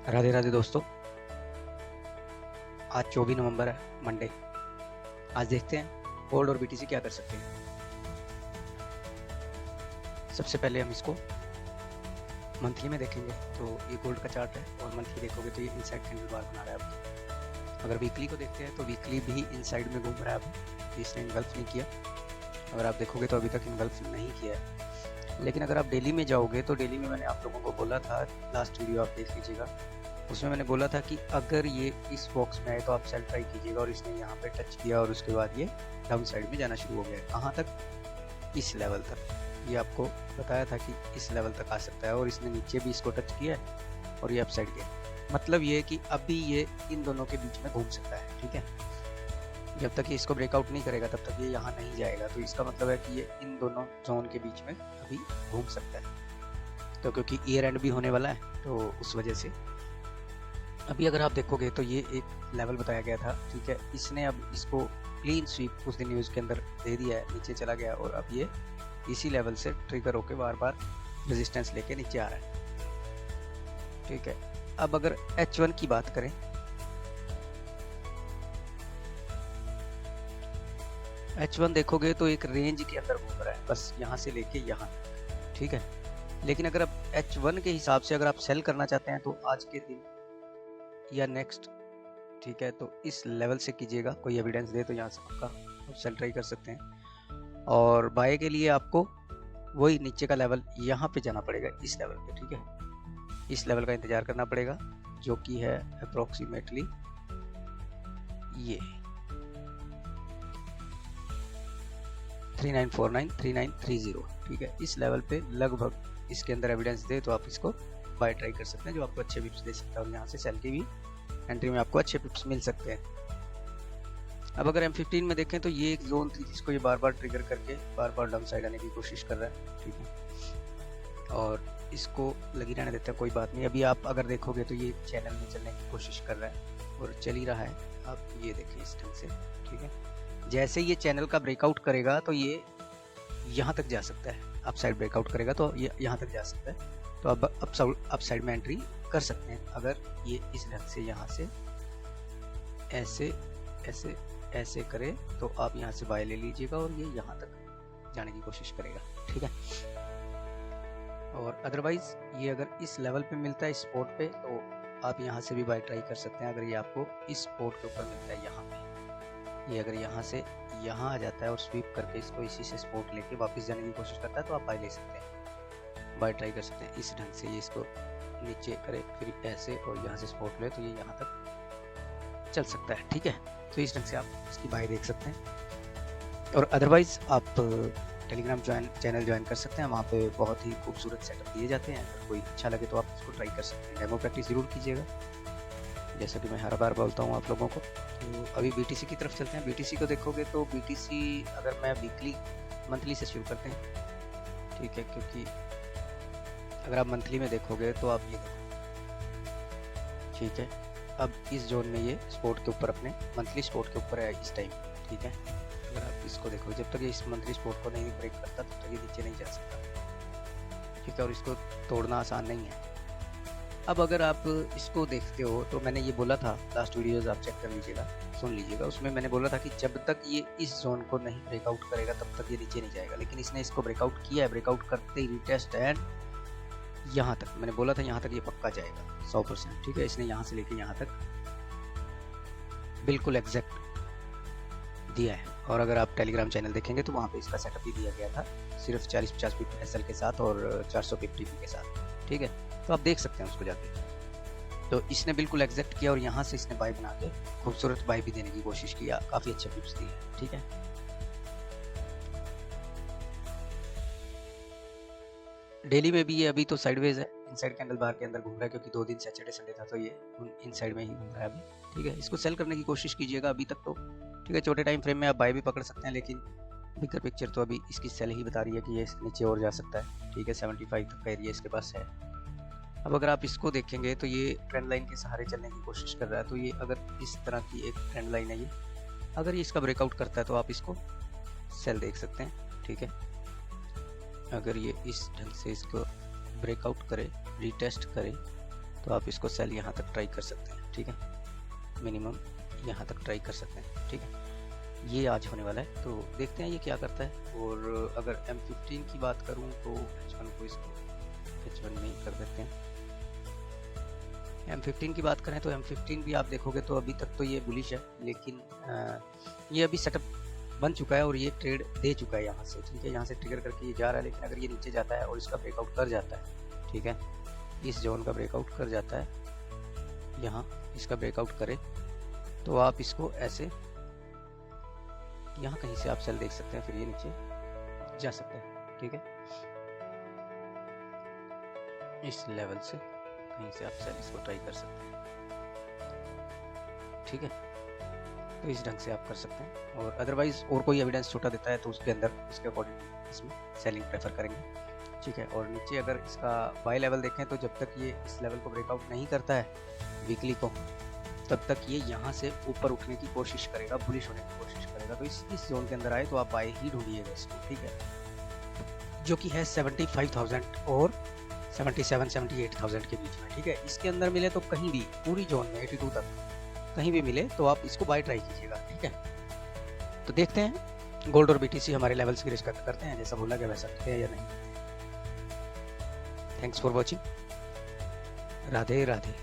राधे राधे दोस्तों। आज 24 नवंबर है, मंडे। आज देखते हैं गोल्ड और बीटीसी क्या कर सकते हैं। सबसे पहले हम इसको मंथली में देखेंगे तो ये गोल्ड का चार्ट है, और मंथली देखोगे तो ये इनसाइड कैंडल बार बना रहा है अभी। अगर वीकली को देखते हैं तो वीकली भी इनसाइड में घूम रहा है अभी, इसने इनगल्फ नहीं किया। अगर आप देखोगे तो अभी तक इनगल्फ नहीं किया है। लेकिन अगर आप डेली में जाओगे तो डेली में मैंने आप लोगों को बोला था, लास्ट वीडियो आप देख लीजिएगा, उसमें मैंने बोला था कि अगर ये इस बॉक्स में आए तो आप सेल ट्राई कीजिएगा। और इसने यहाँ पे टच किया और उसके बाद ये डाउन साइड में जाना शुरू हो गया। कहाँ तक? इस लेवल तक। ये आपको बताया था कि इस लेवल तक आ सकता है, और इसने नीचे भी इसको टच किया है और ये अप साइड गया। मतलब ये कि अभी ये इन दोनों के बीच में घूम सकता है, ठीक है। जब तक ये इसको ब्रेकआउट नहीं करेगा तब तक ये यहाँ नहीं जाएगा। तो इसका मतलब है कि ये इन दोनों जोन के बीच में अभी घूम सकता है। तो क्योंकि ईयर एंड भी होने वाला है तो उस वजह से अभी अगर आप देखोगे तो ये एक लेवल बताया गया था, ठीक है। इसने अब इसको क्लीन स्वीप उस दिन न्यूज़ के अंदर दे दिया है, नीचे चला गया, और अब ये इसी लेवल से ट्रिगर होके बार बार रेजिस्टेंस लेके नीचे आ रहा है, ठीक है। अब अगर H1 की बात करें, H1 देखोगे तो एक रेंज के अंदर घूम रहा है, बस यहाँ से लेके यहाँ तक, ठीक है। लेकिन अगर आप H1 के हिसाब से अगर आप सेल करना चाहते हैं तो आज के दिन या नेक्स्ट, ठीक है, तो इस लेवल से कीजिएगा। कोई एविडेंस दे तो यहाँ से पक्का आप सेल ट्राई कर सकते हैं। और बाय के लिए आपको वही नीचे का लेवल यहाँ पे जाना पड़ेगा, इस लेवल पे, ठीक है। इस लेवल का इंतजार करना पड़ेगा, जो कि है अप्रोक्सीमेटली ये 3949 3930, ठीक है। इस लेवल पे लगभग इसके अंदर एविडेंस दे तो आप इसको बाय ट्राई कर सकते हैं, जो आपको अच्छे पिप्स दे सकता है। और यहाँ से सेल की भी एंट्री में आपको अच्छे पिप्स मिल सकते हैं। अब अगर M15 में देखें तो ये एक जोन थी जिसको ये बार बार ट्रिगर करके बार बार डाउन साइड आने की कोशिश कर रहा है, ठीक है। और इसको लगी रहने देते हैं, कोई बात नहीं। अभी आप अगर देखोगे तो ये चैनल में चलने की कोशिश कर रहा है और चल ही रहा है। आप ये देखें इस ढंग से, ठीक है। जैसे ये चैनल का ब्रेकआउट करेगा तो ये यहाँ तक जा सकता है। अप साइड ब्रेकआउट करेगा तो ये यहाँ तक जा सकता है। तो अब अप साइड में एंट्री कर सकते हैं अगर ये इस ढंग से यहाँ से ऐसे ऐसे ऐसे करे तो आप यहाँ से बाय ले लीजिएगा, और ये यहाँ तक जाने की कोशिश करेगा, ठीक है। और अदरवाइज ये अगर इस लेवल पे मिलता है स्पॉट पे तो आप यहाँ से भी बाय ट्राई कर सकते हैं। अगर ये आपको इस स्पॉट के ऊपर मिलता है यहाँ पे, ये अगर यहाँ से यहाँ आ जाता है और स्वीप करके इसको इसी से स्पॉट लेके वापस जाने की कोशिश करता है तो आप बाय ले सकते हैं, बाय ट्राई कर सकते हैं। इस ढंग से ये इसको नीचे करे फिर ऐसे और यहाँ से स्पॉट ले तो ये यहाँ तक चल सकता है, ठीक है। तो इस ढंग से आप इसकी बाय देख सकते हैं। और अदरवाइज आप टेलीग्राम चैनल ज्वाइन कर सकते हैं, वहाँ पे बहुत ही खूबसूरत सेटअप दिए जाते हैं। अगर कोई अच्छा लगे तो आप इसको ट्राई कर सकते हैं। डेमो प्रैक्टिस ज़रूर कीजिएगा, जैसा कि मैं हर बार बोलता हूँ आप लोगों को। तो अभी BTC की तरफ चलते हैं। BTC को देखोगे तो BTC अगर मैं मंथली से शुरू करते हैं, ठीक है। क्योंकि अगर आप मंथली में देखोगे तो आप ये देखो, ठीक है। अब इस जोन में ये स्पोर्ट के ऊपर अपने मंथली स्पोर्ट के ऊपर है इस टाइम, ठीक है। अगर आप इसको देखो, जब तक ये इस मंथली स्पोर्ट को नहीं ब्रेक करता तब तक ये नीचे नहीं जा सकता, ठीक है। और इसको तोड़ना आसान नहीं है। अब अगर आप इसको देखते हो तो मैंने ये बोला था, लास्ट वीडियोस आप चेक कर लीजिएगा, सुन लीजिएगा, उसमें मैंने बोला था कि जब तक ये इस जोन को नहीं ब्रेकआउट करेगा तब तक ये नीचे नहीं जाएगा। लेकिन इसने इसको ब्रेकआउट किया है, ब्रेकआउट करते ही रिटेस्ट एंड यहाँ तक, मैंने बोला था यहाँ तक ये पक्का जाएगा 100%, ठीक है। इसने यहाँ से लेके यहाँ तक बिल्कुल एग्जैक्ट दिया है। और अगर आप टेलीग्राम चैनल देखेंगे तो वहाँ पे इसका सेटअप भी दिया गया था, सिर्फ 40-50 पिप SL के साथ और 450 TP के साथ, ठीक है। तो आप देख सकते हैं उसको जाके। तो इसने बिल्कुल एग्जैक्ट किया और यहाँ से इसने बाय बना के खूबसूरत बाय भी देने की कोशिश किया, काफ़ी अच्छे पिप्स दिए, ठीक है। डेली में भी ये अभी तो साइडवेज है, इनसाइड कैंडल बार के अंदर घूम रहा है, क्योंकि 2 दिन सैटरडे संडे था तो ये इनसाइड में ही घूम रहा है अभी, ठीक है। इसको सेल करने की कोशिश कीजिएगा अभी तक तो, ठीक है। छोटे टाइम फ्रेम में आप बाय भी पकड़ सकते हैं, लेकिन बिगर पिक्चर तो अभी इसकी सेल ही बता रही है कि ये नीचे और जा सकता है, ठीक है। 75 तक का एरिया इसके पास है। अब अगर आप इसको देखेंगे तो ये ट्रेंड लाइन के सहारे चलने की कोशिश कर रहा है। तो ये अगर इस तरह की एक ट्रेंड लाइन है, ये अगर ये इसका ब्रेकआउट करता है तो आप इसको सेल देख सकते हैं, ठीक है। अगर ये इस ढंग से इसको ब्रेकआउट करे, रीटेस्ट करे तो आप इसको सेल यहाँ तक ट्राई कर सकते हैं, ठीक है, मिनिमम यहाँ तक ट्राई कर सकते हैं, ठीक है। ये आज होने वाला है, तो देखते हैं ये क्या करता है। और अगर M15 की बात करूँ तो H1 को इसको H1 में कर देते हैं। M15 की बात करें तो M15 भी आप देखोगे तो अभी तक तो ये बुलिश है, लेकिन ये अभी सेटअप बन चुका है और ये ट्रेड दे चुका है यहाँ से, ठीक है। यहाँ से ट्रिगर करके ये जा रहा है, लेकिन अगर ये नीचे जाता है और इसका ब्रेकआउट कर जाता है, ठीक है, इस जोन का ब्रेकआउट कर जाता है, यहाँ इसका ब्रेकआउट करे, तो आप इसको ऐसे यहाँ कहीं से आप सेल देख सकते हैं, फिर ये नीचे जा सकता है, ठीक है। इस लेवल से कहीं से आप सेल इसको ट्राई कर सकते हैं, ठीक है। तो इस ढंग से आप कर सकते हैं, और अदरवाइज और कोई एविडेंस छोटा देता है तो उसके अंदर इसके अकॉर्डिंग इसमें सेलिंग प्रेफर करेंगे, ठीक है। और नीचे अगर इसका बाय लेवल देखें तो जब तक ये इस लेवल को ब्रेकआउट नहीं करता है वीकली को, तब तक ये यहाँ से ऊपर उठने की कोशिश करेगा, बुलिश होने की कोशिश करेगा। तो इस जोन के अंदर आए तो आप बाय ही ढूंढिएगा इसको, ठीक है, जो कि है 75,000 और 77-78,000 के बीच में, ठीक है। इसके अंदर मिले तो कहीं भी पूरी जोन में 82 तक कहीं भी मिले तो आप इसको बाय ट्राई कीजिएगा, ठीक है। तो देखते हैं गोल्ड और BTC हमारे लेवल्स की रिस्पेक्ट करते हैं, जैसा बोला गया वैसा करते हैं या नहीं। Thanks for watching. Radhe Radhe.